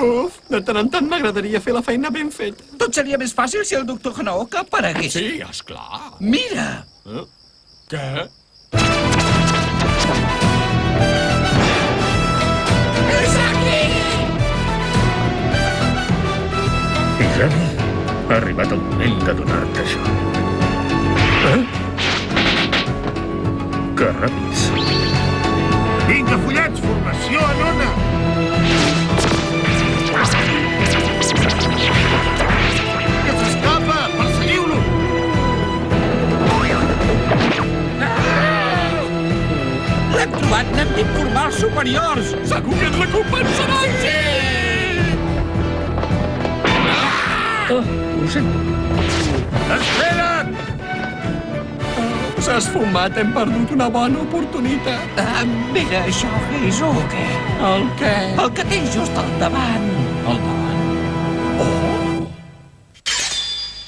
Uf, de tant en tant m'agradaria fer la feina ben feta. Tot seria més fàcil si el doctor Hanaoka aparegués. Sí, esclar. Mira! Què? És aquí! Izami, ha arribat el moment de donar-te això. Que ràpids. Vinga, follets, formació en ona! Que s'escapa! Perseguiu-lo! L'hem trobat! N'hem d'informar els superiors! Segur que ens recompensaran! Sí! Ho sento. Espera't! S'ha esfumat, hem perdut una bona oportunitat. Mira això, Heizo, o què? El què? El que tens just al davant. Al davant.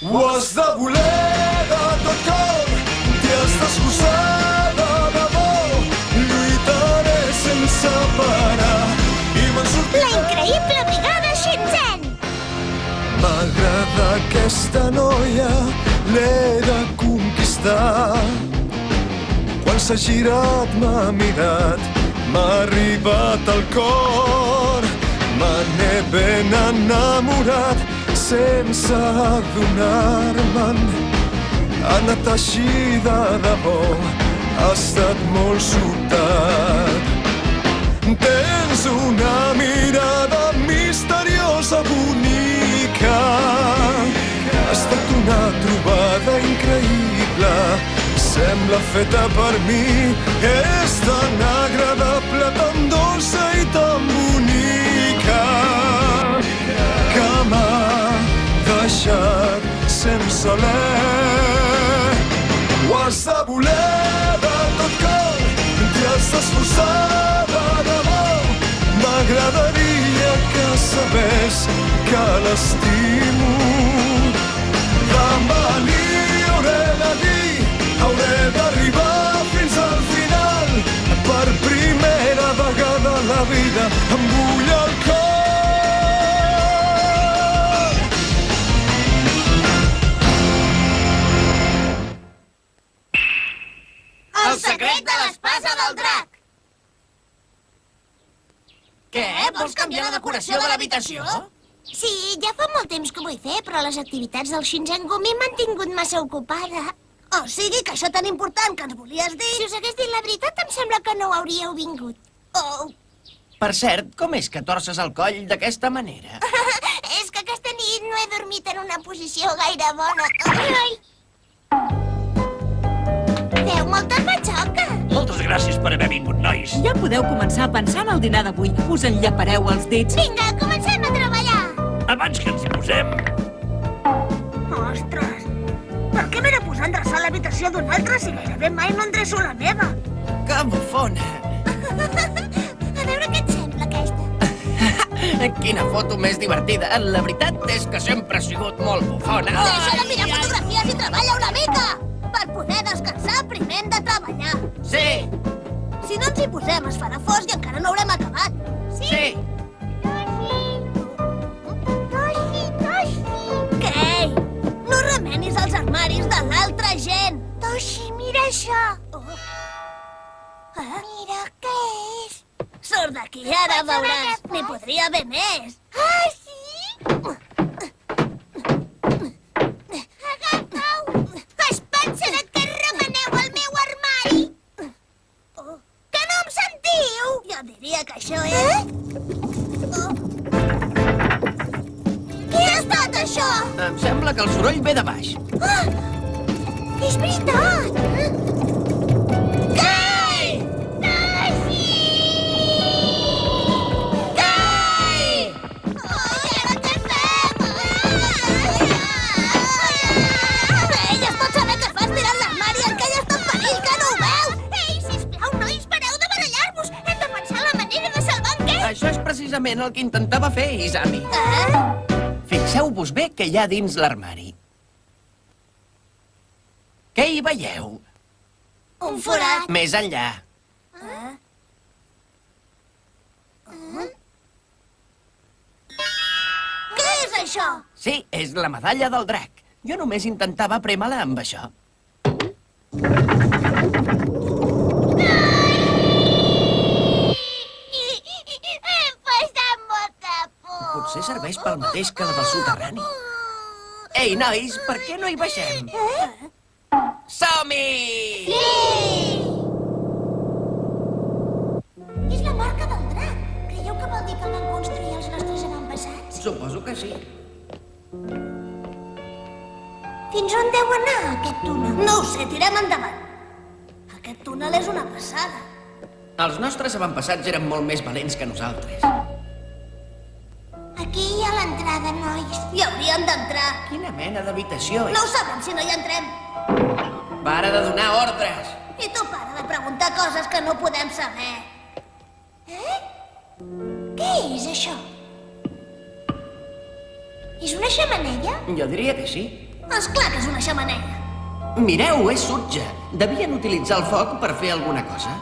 Ho has de voler de tot cor, t'hi has d'esforçar de debò. Lluitaré sense parar i me'n sortiré. La increïble brigada Shenzhen! M'agrada aquesta noia, l'he de conquistar. Quan s'ha girat m'ha mirat, m'ha arribat al cor. Me n'he ben enamorat sense adonar-me'n. Ha anat així de debò, ha estat molt sobtat. Tens una mirada misteriosa, bonica. Ha estat una trobada increïble, sembla feta per mi. És tan agradable, tan dolça i tan bonica, que m'ha deixat sense alè. Ho has de voler de tot cor, t'hi has d'esforçar de debò. M'agradaria que sabés que l'estimo. Demà li hauré de dir, hauré d'arribar fins al final. Per primera vegada a la vida em bull el cor. El secret de l'espasa del drac! Què? Vols canviar la decoració de l'habitació? Sí, ja fa molt temps que ho vull fer, però les activitats del Shinzen Gumi m'han tingut massa ocupada. O sigui que això tan important que ens volies dir... Si us hagués dit la veritat, em sembla que no hauríeu vingut. Oh. Per cert, com és que torces el coll d'aquesta manera? És que aquesta nit no he dormit en una posició gaire bona. Ai! Feu molta matxoca. Moltes gràcies per haver vingut, nois. Ja podeu començar a pensar en el dinar d'avui. Us enllapareu els dits. Vinga, comencem a treballar. Abans que ens hi posem... Ostres, per què m'he de posar a endreçar l'habitació d'un altre si gairebé mai no endreço la meva? Que bufona! A veure què et sembla, aquesta. Quina foto més divertida. La veritat és que sempre ha sigut molt bufona. Deixa de mirar fotografies i treballa una mica! Per poder descansar, primer hem de treballar. Sí! Si no ens hi posem, es farà fosc i encara no haurem acabat. Sí! Kei, no remenis els armaris de l'altra gent. Toshi, mira això. Mira què és. Surt d'aquí, ara veuràs. N'hi podria haver més. Ah, sí? Agafeu. Es pensarà que remeneu el meu armari. Que no em sentiu? Jo diria que això és... Què ha estat, això? Em sembla que el soroll ve de baix. Ah! És veritat! Kai! Tashi! Kai! Ai, ara què fem? Ell es pot saber què fas mirant l'armari en què ell està en perill, que no ho veu! Ei, sisplau, nois, pareu de barallar-vos! Hem de pensar la manera de salvar en Kei! Això és precisament el que intentava fer, Izami. Fixeu-vos bé què hi ha dins l'armari. Què hi veieu? Un forat. Més enllà. és això? Sí, és la medalla del drac. Jo només intentava prémer-la amb això. Em fa molta por. Potser serveix pel mateix que la del soterrani. Ei, nois, per què no hi baixem? Som-hi! És la marca del drac. Creieu que vol dir que el van construir els nostres avantpassats? Suposo que sí. Fins on deu anar aquest túnel? No ho sé, tirem endavant. Aquest túnel és una passada. Els nostres avantpassats eren molt més valents que nosaltres. Aquí hi ha l'entrada, nois. Hi hauríem d'entrar. Quina mena d'habitació és? No ho sabem si no hi entrem. Para de donar ordres. I tu para de preguntar coses que no podem saber. Què és això? És una xemeneia? Jo diria que sí. Esclar que és una xemeneia. Mireu, és sutja. Devien utilitzar el foc per fer alguna cosa.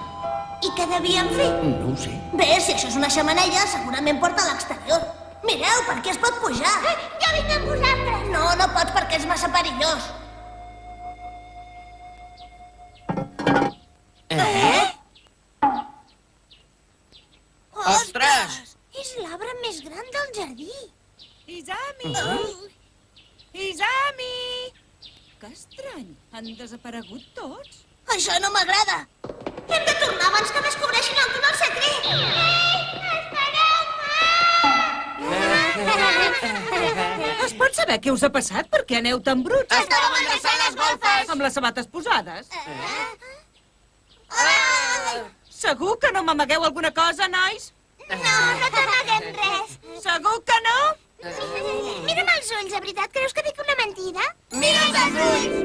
I què devíem fer? No ho sé. Bé, si això és una xemeneia, segurament porta a l'exterior. Mireu, per aquí es pot pujar. Jo vinc amb vosaltres. No, no pots perquè és massa perillós. Ostres! És l'arbre més gran del jardí. Izami! Izami! Que estrany, han desaparegut tots. Això no m'agrada. Hem de tornar abans que descobreixin el túnel secret. Es pot saber què us ha passat? Per què aneu tan bruts? Estàvem endreçant les golfes. Amb les sabates posades? Segur que no m'amagueu alguna cosa, nois? No, no t'amaguem res. Segur que no? Mira'm els ulls, de veritat, creus que dic una mentida? Mira'm els ulls!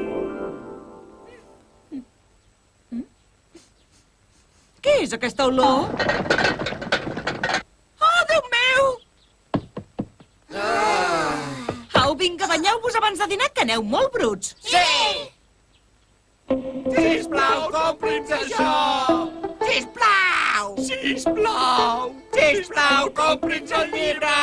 Què és aquesta olor? Oh, Déu meu! Au, vinga, banyeu-vos abans de dinar, que aneu molt bruts. Sí! Sisplau, compri'ns això! Sisplau! Sisplau! Sisplau, compri'ns el llibre!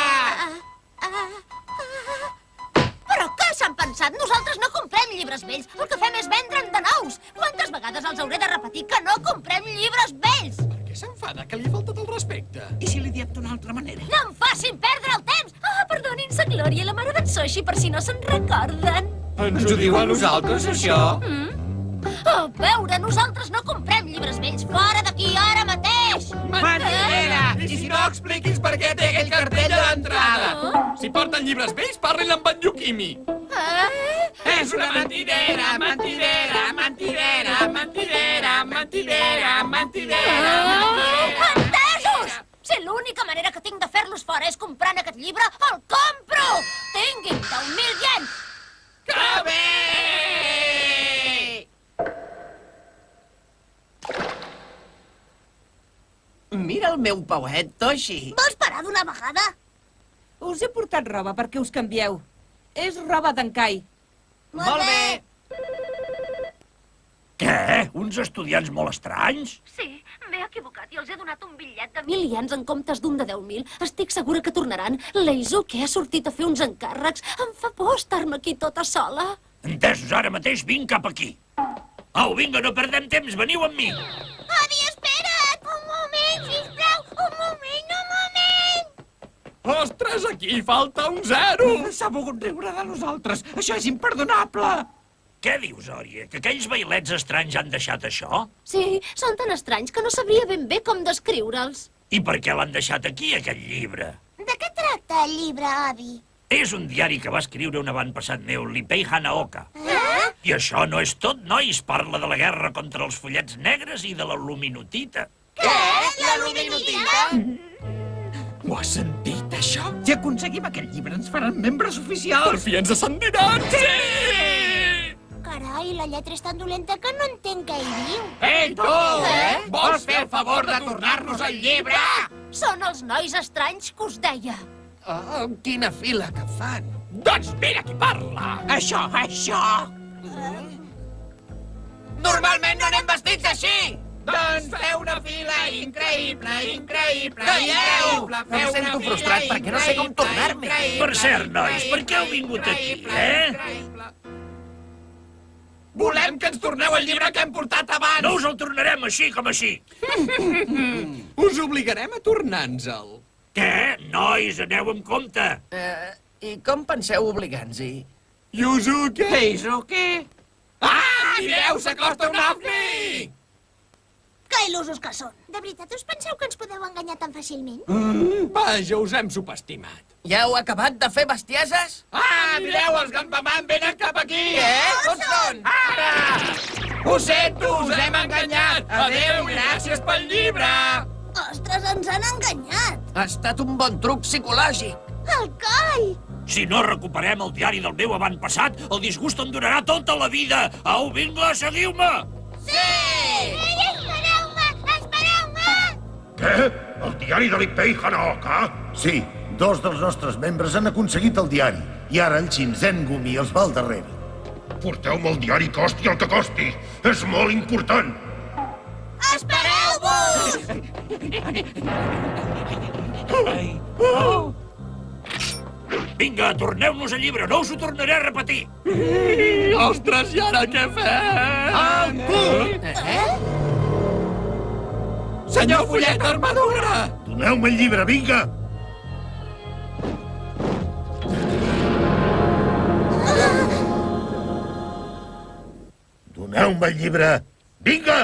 Però què s'han pensat? Nosaltres no comprem llibres vells. El que fem és vendre'n de nous. Quantes vegades els hauré de repetir que no comprem llibres vells? Per què s'enfada? Que li ha faltat el respecte. I si li diem d'una altra manera? No em facin perdre el temps! Perdonin sa Glòria i la mare d'en Soshi, per si no se'n recorden. Ens ho diu a nosaltres, això? A veure, nosaltres no comprem llibres vells. Fora d'aquí, ara mateix! Mentidera! I si no, expliqui'ns per què té aquell cartell a l'entrada. Si porten llibres vells, parlin amb en Yukimi. És una mentidera, mentidera, mentidera, mentidera, mentidera, mentidera, mentidera. Entesos! Si l'única manera que tinc de fer-los fora és comprant aquest llibre, el compro! Tinguin 10.000 iens! Que bé! Mira el meu pauet, Toshi. Vols parar d'una vegada? Us he portat roba perquè us canvieu. És roba d'en Kai. Molt bé. Què? Uns estudiants molt estranys? Sí, m'he equivocat i els he donat un bitllet de 1.000 iens en comptes d'un de 10.000. Estic segura que tornaran. L'Eizuke ha sortit a fer uns encàrrecs. Em fa por estar-me aquí tota sola. Entesos, ara mateix vinc cap aquí. Au, vinga, no perdem temps, veniu amb mi. Avi, espera't! Un moment, sisplau! Un moment, un moment! Ostres, aquí falta un 0. S'ha volgut riure de nosaltres. Això és imperdonable. Què dius, Òria? Que aquells bailets estranys han deixat això? Sí, són tan estranys que no sabria ben bé com descriure'ls. I per què l'han deixat aquí, aquest llibre? De què tracta el llibre, avi? És un diari que va escriure un avantpassat meu, l'Ippei Hanaoka. I això no és tot, nois. Parla de la guerra contra els follets negres i de la luminotita. Què? La luminotita? Ho has sentit, això? Si aconseguim aquest llibre, ens faran membres oficials. Per fi ens ascendiran! Sí! Carai, la lletra és tan dolenta que no entenc què hi diu. Ei, tu! Vols fer el favor de tornar-nos el llibre? Són els nois estranys que us deia. Oh, quina fila que fan. Doncs mira qui parla! Això! Normalment no anem vestits així! Doncs feu una fila increïble, increïble, Calleu! increïble. Em sento frustrat perquè no sé com tornar-me. Per cert, nois, per què heu vingut aquí, Volem que ens torneu el llibre que hem portat abans. No us el tornarem així com així. Us obligarem a tornar-nos-el. Què? Nois, aneu amb compte. I com penseu obligar-nos-hi? Yuzuke! Keisuke! Ah, mireu, s'acosta un ovni! Que il·lusos que són. De veritat us penseu que ens podeu enganyar tan fàcilment? Vaja, us hem subestimat. Ja heu acabat de fer bestieses? Ah, mireu, els Gampaman venen cap aquí! Què? On són? Ara! Ho sento, us hem enganyat! Adéu i gràcies pel llibre! Ostres, ens han enganyat! Ha estat un bon truc psicològic. El coll! Si no recuperem el diari del meu avantpassat, el disgust em durarà tota la vida. Au, vinga, seguiu-me! Sí! Ei, espereu-me! Espereu-me! Què? El diari de l'Ippei Hanaoka? Sí, 2 dels nostres membres han aconseguit el diari i ara el Shinzen Gumi els va al darrere. Porteu-me el diari costi el que costi. És molt important. Espereu-vos! Vinga, torneu-nos el llibre, no us ho tornaré a repetir. Ostres, i ara què fem? Senyor Follet d'Armadura! Doneu-me el llibre, vinga! Doneu-me el llibre, vinga!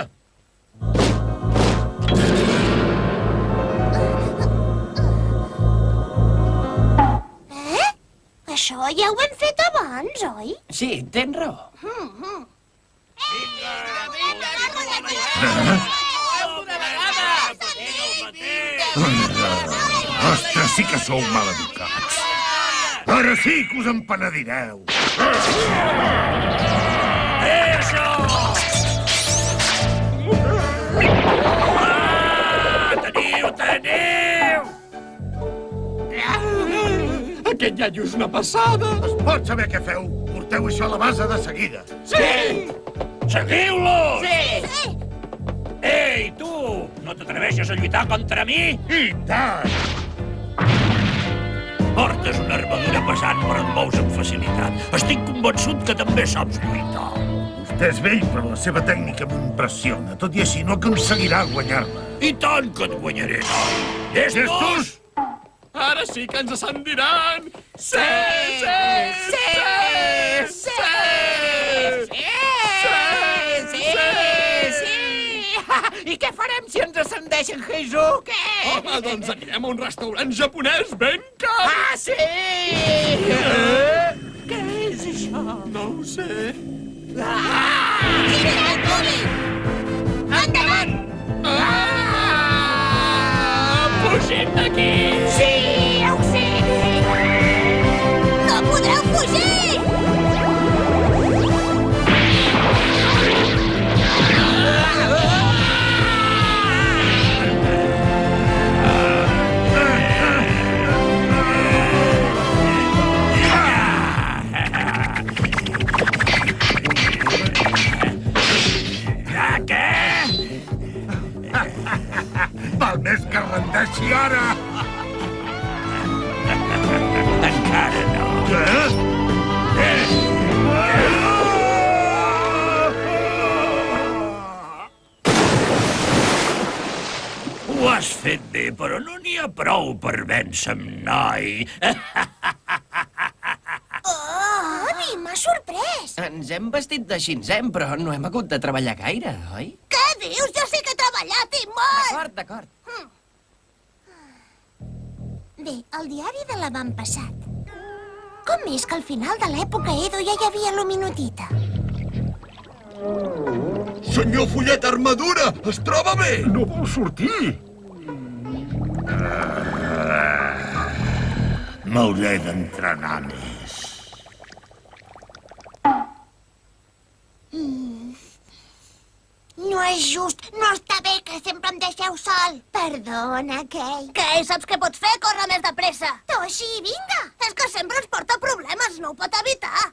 Això ja ho hem fet abans, oi? Sí, tens raó. Ostres, sí que sou maleducats. Ara sí que us en penedireu. Això! Teniu! Aquest iaio és una passada. Es pot saber què feu? Porteu això a la base de seguida. Sí! Seguiu-los! Sí! Ei, tu! No t'atreveixes a lluitar contra mi? I tant! Portes una armadura pesant, però et mous amb facilitat. Estic convençut que també saps lluitar. Vostè és vell, però la seva tècnica m'impressiona. Tot i així no aconseguirà guanyar-me. I tant que et guanyaré, noi! Llestos! Ara sí que ens ascendiran! Sí! Sí! Sí! Sí! I què farem si ens ascendeixen, Heizuke? Home, doncs anirem a un restaurant japonès ben car! Ah, sí! Què és això? No ho sé. Endavant! Fugim d'aquí! Sí, ho sé! No podreu fugir! Val més que rendeixi ara! Encara no. Ho has fet bé, però no n'hi ha prou per vèncer-me, noi. Oh, a mi m'ha sorprès! Ens hem vestit de Shinzen, però no hem hagut de treballar gaire, oi? Què dius? Jo sí que he treballat i molt! D'acord. Bé, el diari de l'avantpassat. Com és que al final de l'època Edo ja hi havia l'Ominotita? Senyor Follet d'Armadura, es troba bé? No vol sortir! M'hauré d'entrenar més. No és just, no està bé que sempre em deixeu sol. Perdona, Kei. Kei, saps què pots fer? Corre més de pressa. Toshi, vinga. És que sempre ens porta problemes, no ho pot evitar.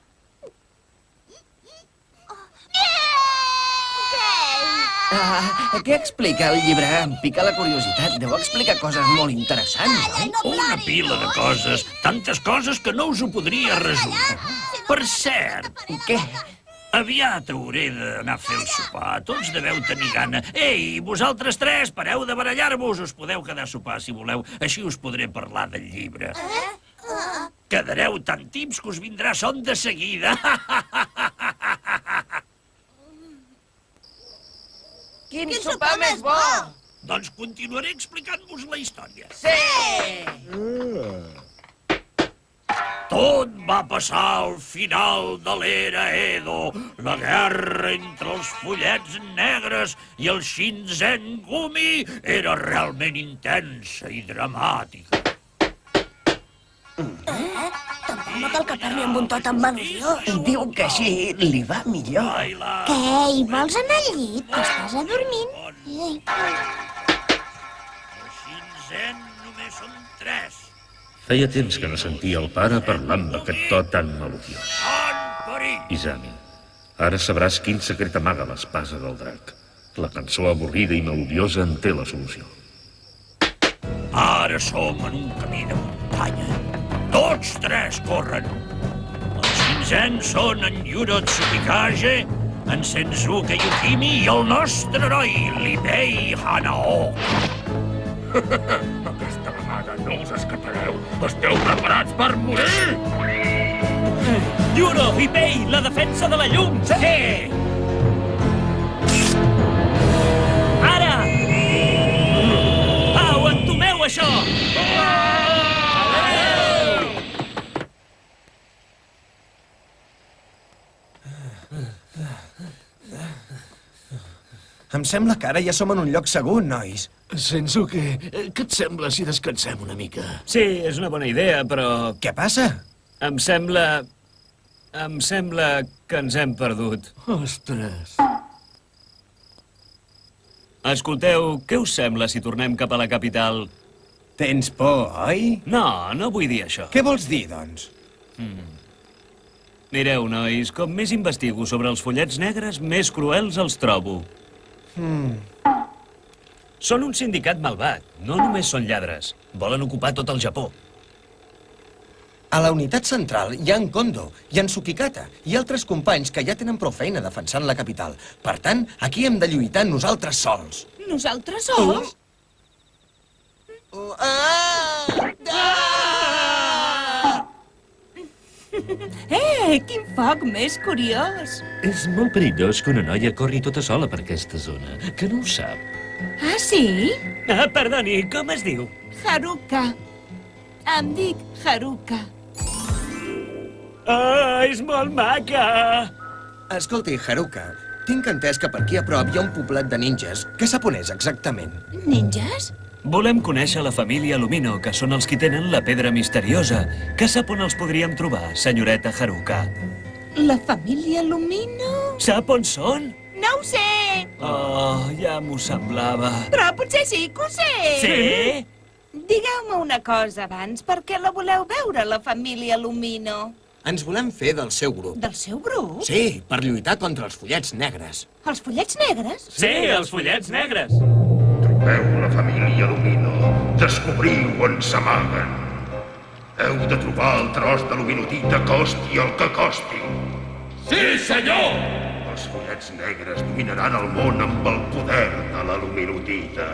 Kei! Què explica el llibre? Em pica la curiositat. Deu explicar coses molt interessants, oi? Una pila de coses. Tantes coses que no us ho podria resumir. Per cert, Què? aviat hauré d'anar a fer el sopar. Tots deveu tenir gana. Ei, vosaltres tres, pareu de barallar-vos. Us podeu quedar a sopar, si voleu. Així us podré parlar del llibre. Quedareu tan tips que us vindrà son de seguida. Quin sopar més bo! Doncs continuaré explicant-vos la història. Sí! Tot va passar al final de l'era Edo, la guerra entre els follets negres i el Shinsengumi era realment intensa i dramàtica. Tampoc no cal que parli amb un to tan melodiós. Diu que així li va millor. Baila. Què? Hi vols anar al llit? Que estàs adormint? El Shinzen només són 3. Feia temps que no sentia el pare parlant d'aquest to tan melodiós. En perill. Izami, ara sabràs quin secret amaga l'espasa del drac. La cançó avorrida i melodiosa en té la solució. Ara som en un camí de muntanya. Tots 3 corren. Els Shinzen són en Yuro Tsukikage, en Sensuke Yukimi i el nostre heroi, Lipei Hanaoka. Aquesta vegada no us escapareu. Esteu preparats per morir? Yuro, Lipei, la defensa de la llum! Sí! Ara! Au, entomeu això! Em sembla que ara ja som en un lloc segur, nois. Sensuke, què et sembla si descansem una mica? Sí, és una bona idea, però... Què passa? Em sembla que ens hem perdut. Ostres. Escolteu, què us sembla si tornem cap a la capital? Tens por, oi? No, no vull dir això. Què vols dir, doncs? Mireu, nois, com més investigo sobre els follets negres, més cruels els trobo. Són un sindicat malvat. No només són lladres. Volen ocupar tot el Japó. A la unitat central hi ha en Kondo, hi ha en Tsukikata i altres companys que ja tenen prou feina defensant la capital. Per tant, aquí hem de lluitar nosaltres sols. Nosaltres sols? Quin foc més curiós! És molt perillós que una noia corri tota sola per aquesta zona, que no ho sap. Ah, sí? Perdoni, com es diu? Haruka. Em dic Haruka. Ah, és molt maca! Escolti, Haruka, tinc entès que per aquí a prop hi ha un poblet de ninjas. Què sap on és exactament? Ninjas? Volem conèixer la família Lumino, que són els qui tenen la pedra misteriosa. Què sap on els podríem trobar, senyoreta Haruka? La família Lumino? Sap on són? No ho sé! Oh, ja m'ho semblava. Però potser sí que ho sé! Sí? Digueu-me una cosa abans, per què la voleu veure, la família Lumino? Ens volem fer del seu grup. Del seu grup? Sí, per lluitar contra els follets negres. Els follets negres? Sí, els follets negres. Trobeu la família Lumino. Descobriu on s'amaguen. Heu de trobar el tros de luminotita, costi el que costi. Sí, senyor! Els follets negres dominaran el món amb el poder de la luminotita.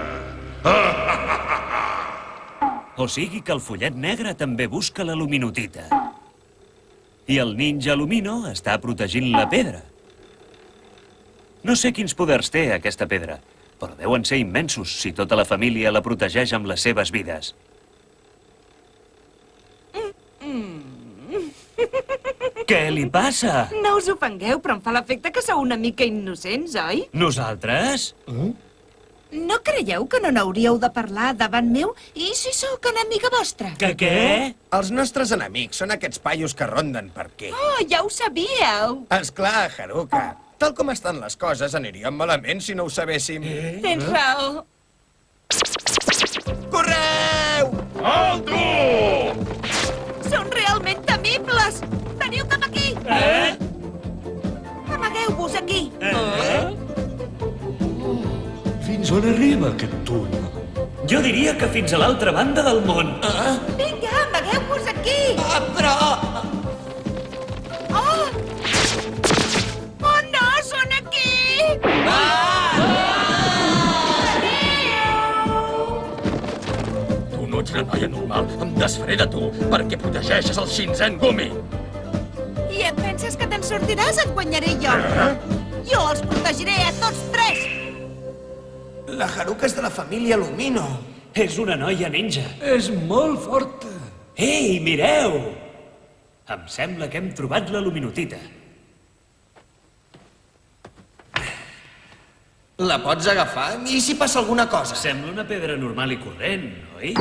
O sigui que el follet negre també busca la luminotita. I el ninja Lumino està protegint la pedra. No sé quins poders té aquesta pedra, però deuen ser immensos si tota la família la protegeix amb les seves vides. Què li passa? No us ofengueu, però em fa l'efecte que sou una mica innocents, oi? Nosaltres? No creieu que no n'hauríeu de parlar davant meu? I si sóc enemiga vostra? Que què? Els nostres enemics són aquests paios que ronden per aquí. Oh, ja ho sabíeu! Esclar, Haruka. Tal com estan les coses, aniríem malament si no ho sabéssim. Tens raó. Correu! Alto! Són realment temibles! Veniu cap aquí! Amagueu-vos aquí! Fins on arriba aquest túnel? Jo diria que fins a l'altra banda del món. Vinga, amagueu-vos aquí! Però... Oh! Oh, no, són aquí! Tu no ets una noia normal. Em desfaré de tu perquè protegeixes el Shinsengumi. I et penses que te'n sortiràs? Et guanyaré jo. Jo els protegiré a tots tres! La Haruka és de la família Lumino. És una noia ninja. És molt forta. Ei, mireu! Em sembla que hem trobat la luminotita. La pots agafar? I si passa alguna cosa? Sembla una pedra normal i corrent, oi?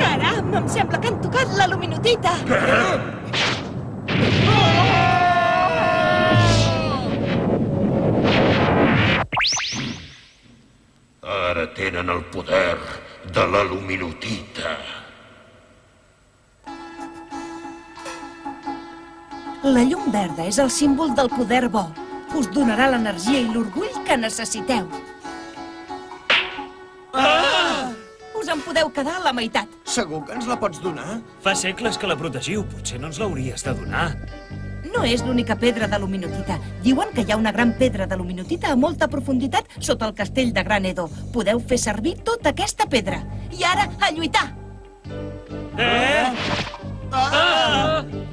Caram, em sembla que han tocat la luminotita. Ara tenen el poder de la luminotita. La llum verda és el símbol del poder bo. Us donarà l'energia i l'orgull que necessiteu. Us en podeu quedar a la meitat. Segur que ens la pots donar? Fa segles que la protegiu. Potser no ens l'hauries de donar. No és l'única pedra de luminotita. Diuen que hi ha una gran pedra de luminotita a molta profunditat sota el castell de Gran Edo. Podeu fer servir tota aquesta pedra. I ara, a lluitar!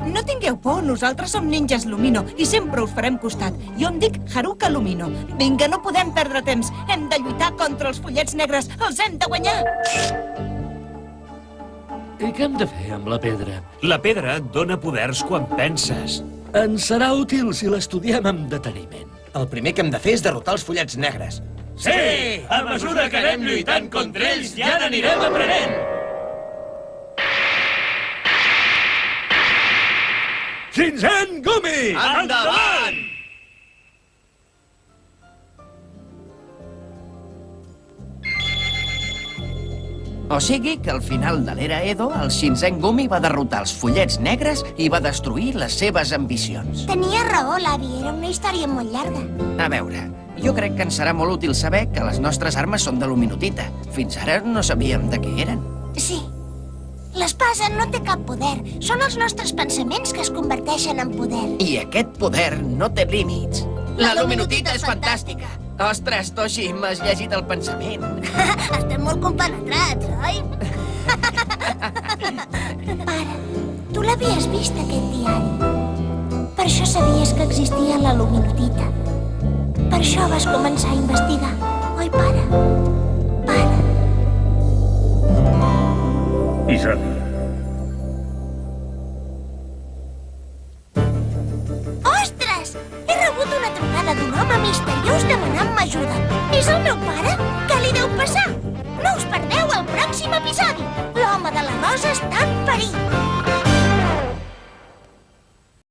No tingueu por, nosaltres som ninjas Lumino i sempre us farem costat. Jo em dic Haruka Lumino. Vinga, no podem perdre temps. Hem de lluitar contra els follets negres. Els hem de guanyar! I què hem de fer amb la pedra? La pedra et dona poders quan penses. Ens serà útil si l'estudiem amb deteniment. El primer que hem de fer és derrotar els follets negres. Sí! A mesura que anem lluitant contra ells, ja n'anirem aprenent! Shinsengumi! Endavant! O sigui que al final de l'era Edo, el Shinsengumi va derrotar els follets negres i va destruir les seves ambicions. Tenia raó, l'avi. Era una història molt llarga. A veure, jo crec que ens serà molt útil saber que les nostres armes són de luminotita. Fins ara no sabíem de què eren. Sí. L'espasa no té cap poder. Són els nostres pensaments que es converteixen en poder. I aquest poder no té límits. La luminotita és fantàstica. Ostres, Toshi, m'has llegit el pensament. Estem molt compenetrats, oi? Pare, tu l'havies vist, aquest diari. Per això sabies que existia la luminotita. Per això vas començar a investigar, oi, pare? Pare. Izami. Ostres! He rebut una trucada d'un home misteriós demanant-me ajuda. És el meu pare? Què li deu passar? No us perdeu el pròxim episodi. L'home de la rosa està en perill.